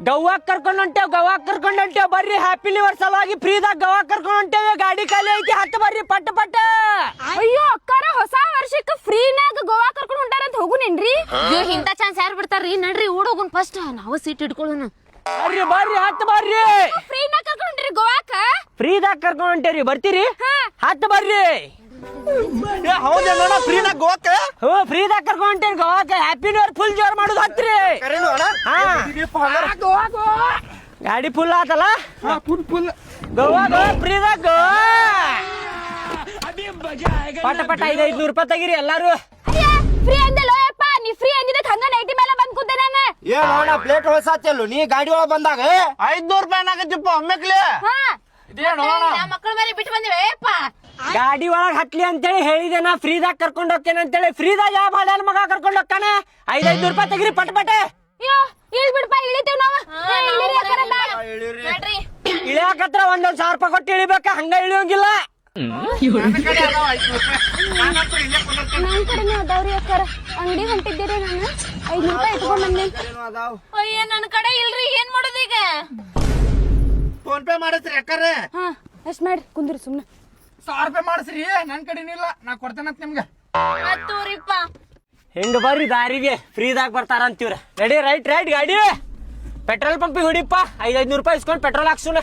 ಗೋವಾಕ್ ಕರ್ಕೊಂಡ್ ಹೊಂಟೇವ್ ಬರ್ರಿ happy new year ಸಲುವಾಗಿ ಫ್ರೀದಾಗ ಗೋವಾಕ್ ಕರ್ಕೊಂಡ್ ಹೊಂಟೇವಿ ಗಾಡಿ ಖಾಲಿ ಐತಿ ಹತ್ತು ಬರ್ರಿ ಪಟ್ಟ ಪಟ್ಟ ಅಯ್ಯೋ ಅಕ್ಕಾರ ಹೊಸ ವರ್ಷಕ್ಕೆ ಫ್ರೀನಾಗ ಗೋವಾ ಕರ್ಕೊಂಡ್ ಹೊಂಟಾರಂತ ಹೋಗುನೇನ್ರಿ ಇಂತ ಚಾನ್ಸ್ ಯಾರು ಬಿಡ್ತಾರ್ರಿ ನಡ್ರಿ ಓಡೋಗುನ್ ಫಸ್ಟ್ ನಾವು ಸೀಟ್ ಇಟ್ಕೊಳ್ಳೋಣ ಬರ್ರಿ ಬರ್ರಿ ಹತ್ತು ಬರ್ರಿ ಫ್ರೀನಾಗ ಕರ್ಕೊಂಡ್ ಹೊಂಟ್ರಿ ಗೋವಾಕ ಫ್ರೀದಾಗ ಕರ್ಕೊಂಡ್ ಹೊಂಟೇರಿ ಬರ್ತೀರಿ ಹತ್ತು ಬರ್ರಿ ಹೌದೇ ನೋಡ ಫ್ರೀನಾಗ ಗೋವಾಕ ಹ್ಞೂ ಫ್ರೀದಾಗ ಕರ್ಕೊಂಡ್ ಹೊಂಟೇರಿ ಗೋವಾಕ ಹ್ಯಾಪಿ ನ್ಯೂ ಇಯರ್ ಫುಲ್ ಜೋರ್ ಮಾಡುದು ಹತ್ರಿ ಗಾಡಿ ಫುಲ್ ಆತಲ್ಲ ಫುಲ್ ಗೋವಾ ಫ್ರೀದಾಗ ಪಟ ಪಟ 500 ರೂಪಾಯಿ ತೆಗಿರಿ ಎಲ್ಲಾರು ಫ್ರೀ ಅಂದಲ್ಲ ಯಪ್ಪ ನೀ ಫ್ರೀ ಅಂದಿದ್ದಕ್ಕೆ ಹಂಗ ನೈಟಿ ಮೇಲೆ ಬಂದ್ ಕೂತೆ ನಾನು ನೋಡ ಪ್ಲೇಟ್ ಹೊಸಾಚಲ್ಲು ನೀ ಗಾಡಿ ಒಳಗ ಬಂದಾಗ 500 ರೂಪಾಯಿ ಏನಾಗತ್ತಪ್ಪ ಒಮ್ಮೆಕ್ಲೆ ಮಕ್ಕಳ ಮೇಲೆ ಬಿಟ್ಟು ಬಂದಿವೆ ಯಪ್ಪ ಗಾಡಿ ಒಳಗ್ ಹತ್ಲಿ ಅಂತೇಳಿ ಹೇಳಿದೆ ನಾ ಫ್ರೀದಾಗ ಕರ್ಕೊಂಡ್ ಹೋಗ್ತೇನೆ ಅಂತೇಳಿ ಫ್ರೀದಾಗ ಯಾವ ಬಾಳ್ಯಾನ ಮಗ ಕರ್ಕೊಂಡ್ ಹೋಗ್ತಾನ 500 ರೂಪಾಯಿ ತೆಗಿರಿ ಪಟ ಪಟ ಅಯ್ಯೋ ಇಳ್ ಬಿಡ್ಪ ಇಳಿತೇವ್ ನಾವು ಇಳಿಯಾಕತ್ರ 1,000 ರೂಪಾಯಿ ಕೊಟ್ಟು ಇಳಿಬೇಕ ಹಂಗ ಇಳಿಯೋಂಗಿಲ್ಲ ನನ್ ಕಡೆನೇ ಅದಾವ್ರಿ ಅಕ್ಕಾರ ಅಂಗಡಿ ಹೊಂಟಿದ್ದೀರಿ ನಾನು 500 ರೂಪಾಯಿ ಇಟ್ಕೊಂಡ್ ಬಂದೆ ಅಯ್ಯ ನನ್ ಕಡೆ ಇಲ್ರಿ ಏನ್ ಮಾಡೋದು ಈಗ ಫೋನ್ ಪೇ ಮಾಡಿಸ್ರಿ ಅಕ್ಕಾರೆ ಅಷ್ಟ್ ಮಾಡ್ರಿ ಕುಂದ್ರಿ ಸುಮ್ನೆ 100 ರೂಪಾಯಿ ಮಾಡಿಸ್ರಿ ನನ್ ಕಡೆನಿಲ್ಲ ನಾ ಕೊಡ್ತೇನಂತ ನಿಮ್ಗೆ ಹತ್ತೂರಿಪ್ಪ ಹಿಂಗ ಬರ್ರಿ ದಾರಿಗೆ ಫ್ರೀದಾಗ ಬರ್ತಾರ ಅಂತೀವ್ರ ರೆಡಿ ರೈಟ್ ಗಾಡಿ ಪೆಟ್ರೋಲ್ ಪಂಪಿಗೆ ಹೊಡಿಪ್ಪ 500 ರೂಪಾಯಿ ಇಸ್ಕೊಂಡ್ ಪೆಟ್ರೋಲ್ ಹಾಕ್ಸುನ